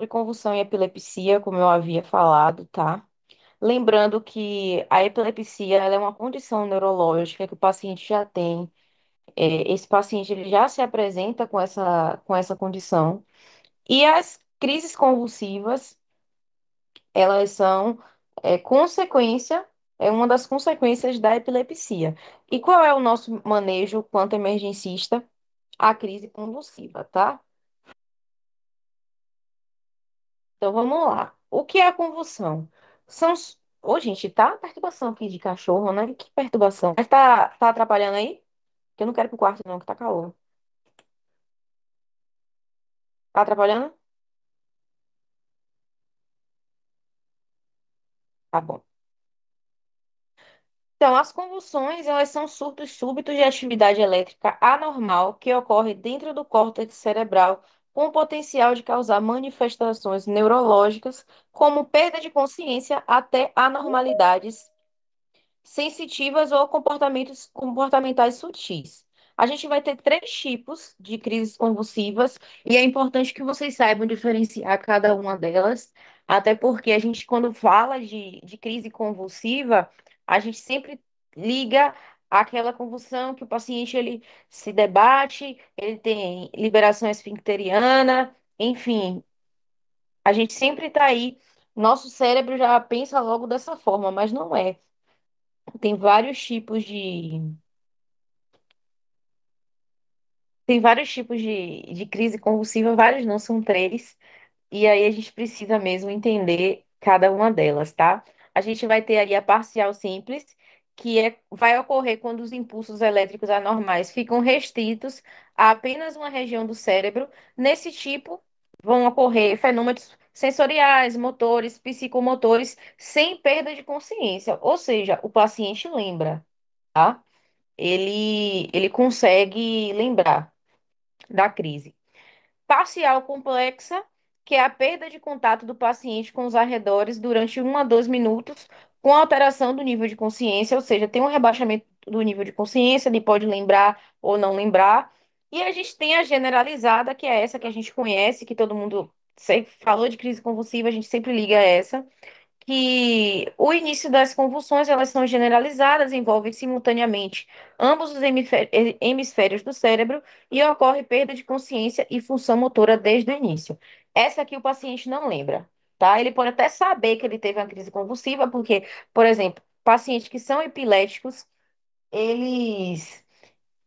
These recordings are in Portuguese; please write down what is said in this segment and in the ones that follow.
sobre convulsão e epilepsia, como eu havia falado, tá? Lembrando que a epilepsia ela é uma condição neurológica que o paciente já tem. Esse paciente ele já se apresenta com essa condição. E as crises convulsivas, elas são consequência, é uma das consequências da epilepsia. E qual é o nosso manejo quanto emergencista? A crise convulsiva, tá? Então vamos lá. O que é a convulsão? Ô, gente, tá perturbação aqui de cachorro, né? Que perturbação. Mas tá atrapalhando aí? Que eu não quero ir pro quarto, não, que tá calor. Tá atrapalhando? Tá bom. Então, as convulsões, elas são surtos súbitos de atividade elétrica anormal que ocorre dentro do córtex cerebral com o potencial de causar manifestações neurológicas, como perda de consciência até anormalidades sensitivas ou comportamentos comportamentais sutis. A gente vai ter três tipos de crises convulsivas e é importante que vocês saibam diferenciar cada uma delas, até porque a gente, quando fala de crise convulsiva, a gente sempre liga àquela convulsão que o paciente ele se debate, ele tem liberação esfincteriana, enfim, a gente sempre está aí. Nosso cérebro já pensa logo dessa forma, mas não é. Tem vários tipos de, tem vários tipos de crise convulsiva, vários não, são três. E aí a gente precisa mesmo entender cada uma delas, tá? A gente vai ter aí a parcial simples, vai ocorrer quando os impulsos elétricos anormais ficam restritos a apenas uma região do cérebro. Nesse tipo, vão ocorrer fenômenos sensoriais, motores, psicomotores, sem perda de consciência. Ou seja, o paciente lembra, tá? Ele consegue lembrar da crise. Parcial complexa, que é a perda de contato do paciente com os arredores durante 1 a 2 minutos, com alteração do nível de consciência, ou seja, tem um rebaixamento do nível de consciência, ele pode lembrar ou não lembrar. E a gente tem a generalizada, que é essa que a gente conhece, que todo mundo sempre falou de crise convulsiva, a gente sempre liga a essa que o início das convulsões elas são generalizadas, envolvem simultaneamente ambos os hemisférios do cérebro e ocorre perda de consciência e função motora desde o início. Essa aqui o paciente não lembra, tá? Ele pode até saber que ele teve uma crise convulsiva, porque, por exemplo, pacientes que são epiléticos, eles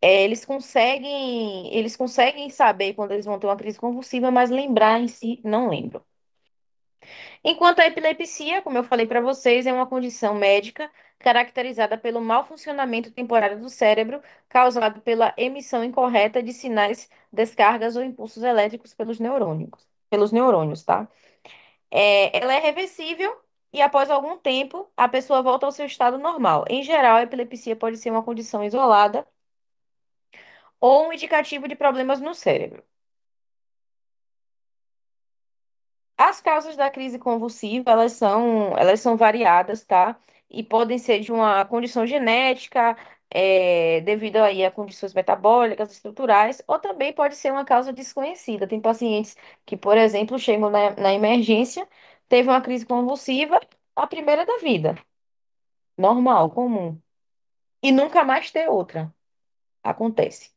eles conseguem saber quando eles vão ter uma crise convulsiva, mas lembrar em si não lembram. Enquanto a epilepsia, como eu falei para vocês, é uma condição médica caracterizada pelo mau funcionamento temporário do cérebro, causado pela emissão incorreta de sinais, descargas ou impulsos elétricos pelos neurônios, tá? Ela é reversível e após algum tempo a pessoa volta ao seu estado normal. Em geral, a epilepsia pode ser uma condição isolada ou um indicativo de problemas no cérebro. As causas da crise convulsiva, elas são variadas, tá? E podem ser de uma condição genética, devido aí a condições metabólicas, estruturais, ou também pode ser uma causa desconhecida. Tem pacientes que, por exemplo, chegam na emergência, teve uma crise convulsiva, a primeira da vida, normal, comum, e nunca mais ter outra. Acontece.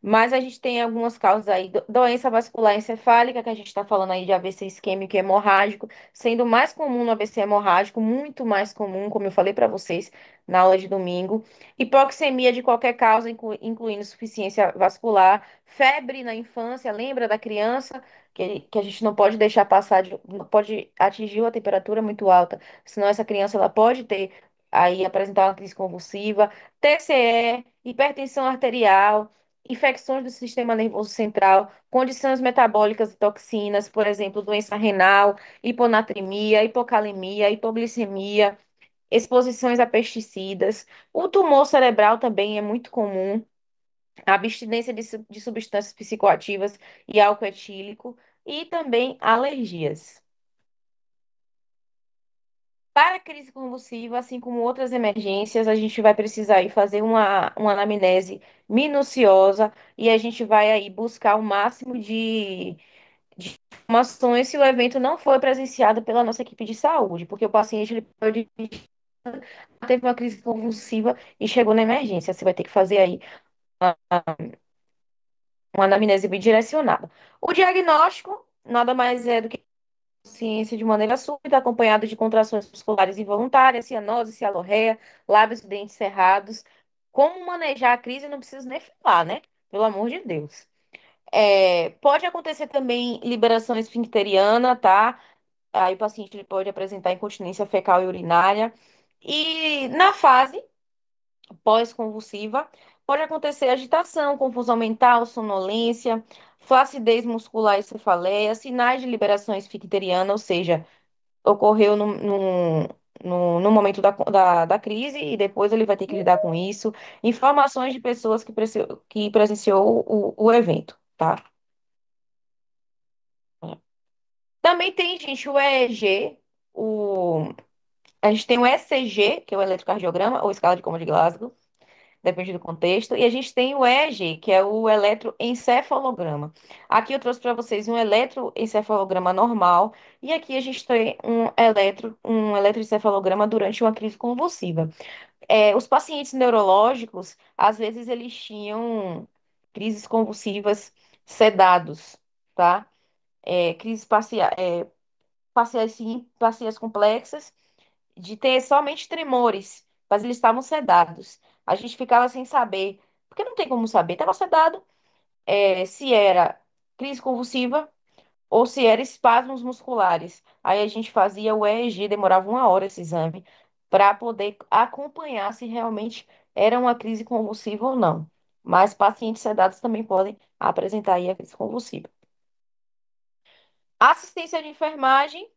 Mas a gente tem algumas causas aí, doença vascular encefálica, que a gente está falando aí de AVC isquêmico e hemorrágico, sendo mais comum no AVC hemorrágico, muito mais comum, como eu falei para vocês na aula de domingo. Hipoxemia de qualquer causa, incluindo insuficiência vascular, febre na infância, lembra da criança, que a gente não pode deixar passar, não pode atingir uma temperatura muito alta, senão essa criança ela pode ter aí apresentar uma crise convulsiva, TCE, hipertensão arterial, infecções do sistema nervoso central, condições metabólicas e toxinas, por exemplo, doença renal, hiponatremia, hipocalemia, hipoglicemia, exposições a pesticidas. O tumor cerebral também é muito comum, a abstinência de substâncias psicoativas e álcool etílico e também alergias. Para a crise convulsiva, assim como outras emergências, a gente vai precisar aí fazer uma anamnese minuciosa e a gente vai aí buscar o máximo informações se o evento não foi presenciado pela nossa equipe de saúde, porque o paciente ele pode teve uma crise convulsiva e chegou na emergência. Você vai ter que fazer aí uma anamnese bidirecionada. O diagnóstico nada mais é do que ciência de maneira súbita, acompanhado de contrações musculares involuntárias, cianose, cialorreia, lábios e dentes cerrados. Como manejar a crise, não preciso nem falar, né? Pelo amor de Deus. Pode acontecer também liberação esfincteriana, tá? Aí o paciente ele pode apresentar incontinência fecal e urinária. E na fase pós-convulsiva, pode acontecer agitação, confusão mental, sonolência, flacidez muscular e cefaleia, sinais de liberação esfincteriana, ou seja, ocorreu no momento da crise e depois ele vai ter que lidar com isso. Informações de pessoas que presenciou o evento, tá? Também tem, gente, o EEG, a gente tem o ECG, que é o eletrocardiograma, ou escala de Coma de Glasgow, depende do contexto, e a gente tem o EEG, que é o eletroencefalograma. Aqui eu trouxe para vocês um eletroencefalograma normal, e aqui a gente tem um eletroencefalograma durante uma crise convulsiva. Os pacientes neurológicos, às vezes, eles tinham crises convulsivas sedados, tá? Crises parciais, sim, parciais complexas, de ter somente tremores, mas eles estavam sedados. A gente ficava sem saber, porque não tem como saber, estava sedado, se era crise convulsiva ou se era espasmos musculares. Aí a gente fazia o EEG, demorava 1 hora esse exame, para poder acompanhar se realmente era uma crise convulsiva ou não. Mas pacientes sedados também podem apresentar aí a crise convulsiva. A assistência de enfermagem,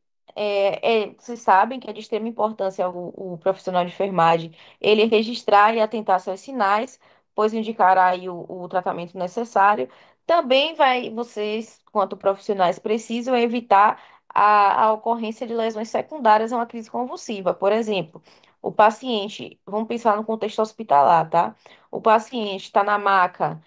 vocês sabem que é de extrema importância o profissional de enfermagem ele registrar e atentar-se aos sinais, pois indicará aí o tratamento necessário. Também vocês, quanto profissionais, precisam evitar a ocorrência de lesões secundárias a uma crise convulsiva. Por exemplo, o paciente, vamos pensar no contexto hospitalar, tá? O paciente está na maca,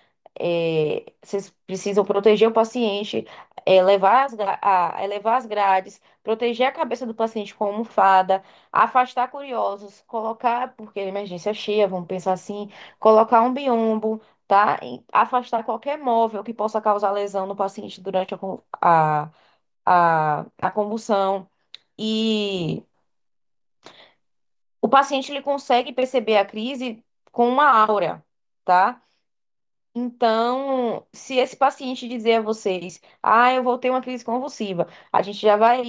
vocês precisam proteger o paciente elevar as grades, proteger a cabeça do paciente com almofada, afastar curiosos, colocar, porque é emergência cheia, vamos pensar assim, colocar um biombo, tá? E afastar qualquer móvel que possa causar lesão no paciente durante a convulsão. E o paciente ele consegue perceber a crise com uma aura, tá? Então, se esse paciente dizer a vocês, eu vou ter uma crise convulsiva, a gente já vai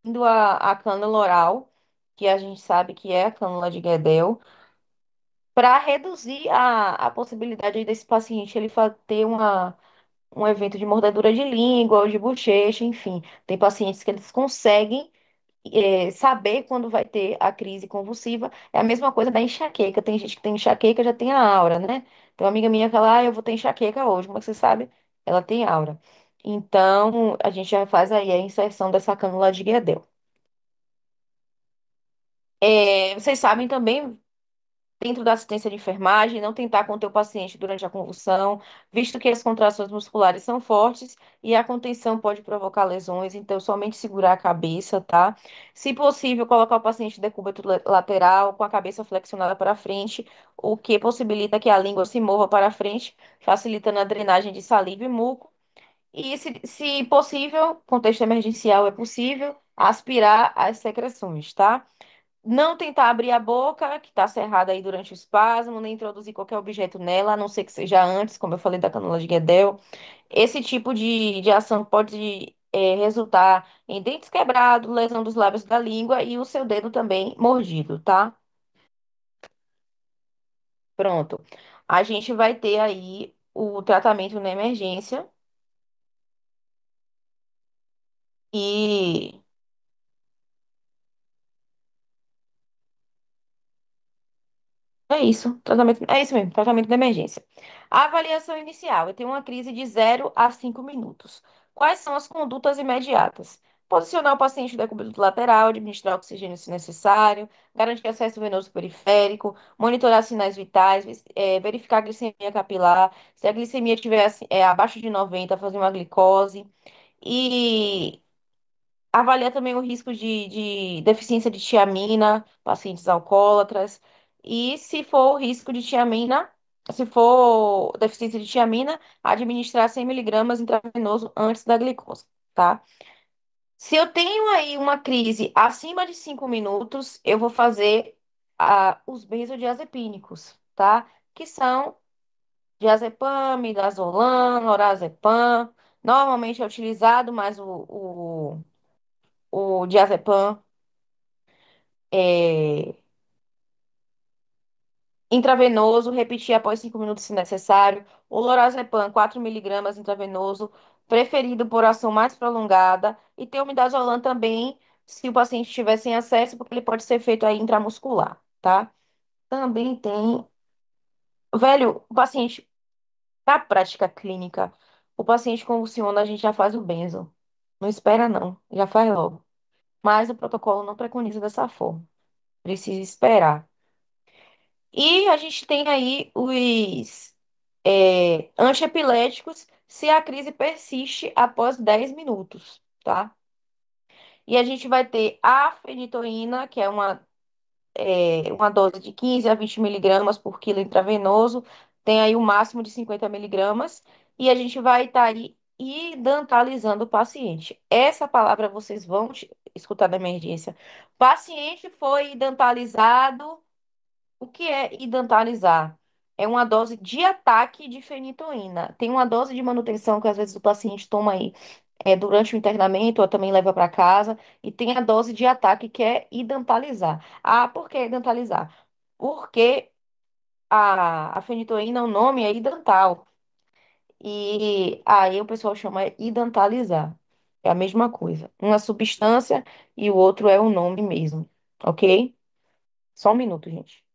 indo a cânula oral, que a gente sabe que é a cânula de Guedel, para reduzir a possibilidade desse paciente ele ter um evento de mordedura de língua ou de bochecha, enfim. Tem pacientes que eles conseguem saber quando vai ter a crise convulsiva. É a mesma coisa da enxaqueca. Tem gente que tem enxaqueca, já tem a aura, né? Tem uma amiga minha que ela, eu vou ter enxaqueca hoje. Como é que você sabe? Ela tem aura. Então, a gente já faz aí a inserção dessa cânula de Guedel. Vocês sabem também dentro da assistência de enfermagem, não tentar conter o paciente durante a convulsão, visto que as contrações musculares são fortes e a contenção pode provocar lesões, então somente segurar a cabeça, tá? Se possível, colocar o paciente de decúbito lateral, com a cabeça flexionada para frente, o que possibilita que a língua se mova para frente, facilitando a drenagem de saliva e muco. E, se possível, contexto emergencial é possível, aspirar as secreções, tá? Não tentar abrir a boca, que está cerrada aí durante o espasmo, nem introduzir qualquer objeto nela, a não ser que seja antes, como eu falei da canula de Guedel. Esse tipo de ação pode resultar em dentes quebrados, lesão dos lábios da língua e o seu dedo também mordido, tá? Pronto. A gente vai ter aí o tratamento na emergência e é isso mesmo, tratamento de emergência. A avaliação inicial, eu tenho uma crise de 0 a 5 minutos. Quais são as condutas imediatas? Posicionar o paciente no decúbito lateral, administrar oxigênio se necessário, garantir acesso venoso periférico, monitorar sinais vitais, verificar a glicemia capilar, se a glicemia estiver abaixo de 90, fazer uma glicose. E avalia também o risco de deficiência de tiamina, pacientes alcoólatras. E se for o risco de tiamina, se for deficiência de tiamina, administrar 100 miligramas intravenoso antes da glicose, tá? Se eu tenho aí uma crise acima de 5 minutos, eu vou fazer os benzodiazepínicos, tá? Que são diazepam, midazolam, lorazepam. Normalmente é utilizado mais o diazepam é, intravenoso, repetir após 5 minutos se necessário. O lorazepam, 4 miligramas intravenoso, preferido por ação mais prolongada. E tem o midazolam também, se o paciente tiver sem acesso, porque ele pode ser feito aí intramuscular, tá? Também tem. Velho, o paciente, na prática clínica, o paciente convulsiona, a gente já faz o benzo. Não espera, não, já faz logo. Mas o protocolo não preconiza dessa forma. Precisa esperar. E a gente tem aí os antiepiléticos se a crise persiste após 10 minutos, tá? E a gente vai ter a fenitoína, que é uma dose de 15 a 20 miligramas por quilo intravenoso, tem aí o máximo de 50 miligramas, e a gente vai estar aí idantalizando o paciente. Essa palavra vocês vão escutar da emergência. Paciente foi idantalizado. O que é idantalizar? É uma dose de ataque de fenitoína. Tem uma dose de manutenção que às vezes o paciente toma aí durante o internamento ou também leva para casa. E tem a dose de ataque que é idantalizar. Ah, por que idantalizar? Porque a fenitoína, o nome é idantal. E aí o pessoal chama idantalizar. É a mesma coisa. Uma substância e o outro é o nome mesmo. Ok? Só um minuto, gente.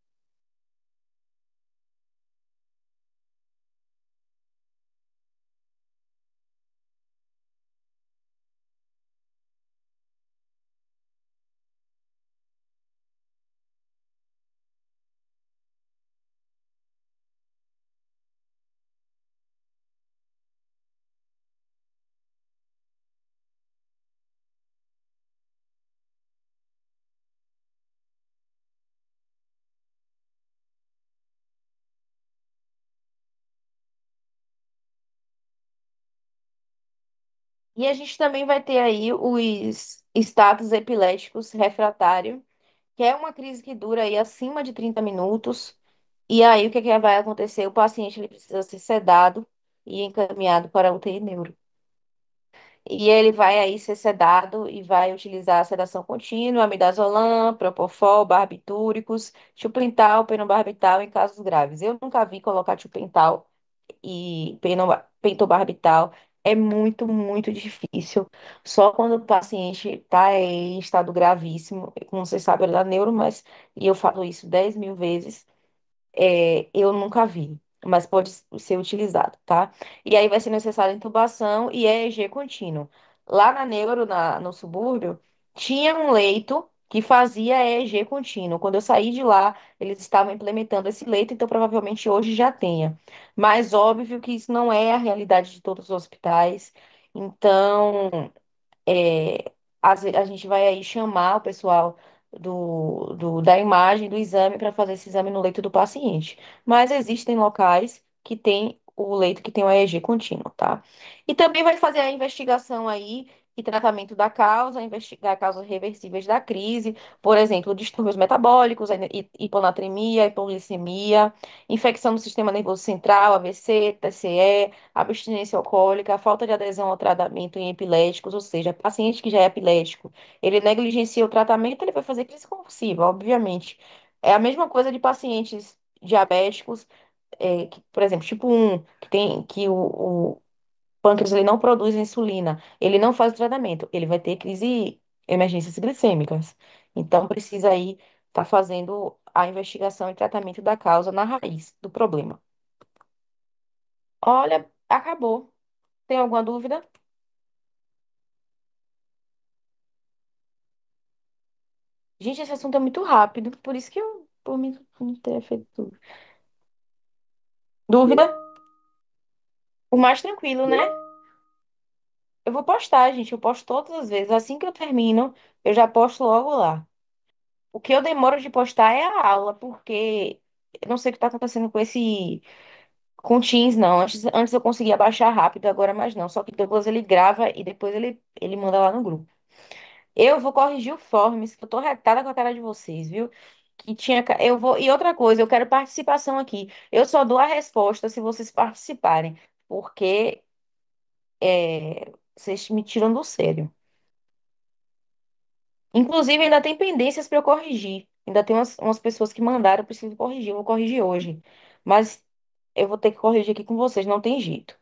E a gente também vai ter aí os estados epiléticos refratário, que é uma crise que dura aí acima de 30 minutos. E aí o que que vai acontecer? O paciente ele precisa ser sedado e encaminhado para a UTI neuro. E ele vai aí ser sedado e vai utilizar a sedação contínua, midazolam, propofol, barbitúricos, tiopental, penobarbital em casos graves. Eu nunca vi colocar tiopental e pentobarbital. É muito, muito difícil. Só quando o paciente está em estado gravíssimo, como vocês sabem, ele é da neuro, mas e eu falo isso 10 mil vezes, eu nunca vi, mas pode ser utilizado, tá? E aí vai ser necessária intubação e EEG contínuo. Lá na neuro, no subúrbio, tinha um leito que fazia EEG contínuo. Quando eu saí de lá, eles estavam implementando esse leito, então provavelmente hoje já tenha. Mas óbvio que isso não é a realidade de todos os hospitais. Então, a gente vai aí chamar o pessoal da imagem, do exame, para fazer esse exame no leito do paciente. Mas existem locais que tem o leito que tem o EEG contínuo, tá? E também vai fazer a investigação aí e tratamento da causa, investigar causas reversíveis da crise, por exemplo, distúrbios metabólicos, a hiponatremia, hipoglicemia, infecção do sistema nervoso central, AVC, TCE, abstinência alcoólica, falta de adesão ao tratamento em epiléticos, ou seja, paciente que já é epilético, ele negligencia o tratamento, ele vai fazer crise convulsiva, obviamente. É a mesma coisa de pacientes diabéticos, por exemplo, tipo 1, que o pâncreas ele não produz insulina, ele não faz o tratamento, ele vai ter crise, emergências glicêmicas. Então precisa aí estar fazendo a investigação e tratamento da causa na raiz do problema. Olha, acabou. Tem alguma dúvida? Gente, esse assunto é muito rápido, por isso que eu, por mim, não teria feito tudo. Dúvida? O mais tranquilo, né? Eu vou postar, gente. Eu posto todas as vezes. Assim que eu termino, eu já posto logo lá. O que eu demoro de postar é a aula, porque eu não sei o que está acontecendo com esse com o Teams, não. Antes eu conseguia baixar rápido, agora mais não. Só que depois ele grava e depois ele manda lá no grupo. Eu vou corrigir o Forms, que eu tô retada com a cara de vocês, viu? Que tinha. Eu vou. E outra coisa, eu quero participação aqui. Eu só dou a resposta se vocês participarem, porque vocês me tiram do sério. Inclusive, ainda tem pendências para eu corrigir. Ainda tem umas pessoas que mandaram, eu preciso corrigir. Eu vou corrigir hoje. Mas eu vou ter que corrigir aqui com vocês, não tem jeito.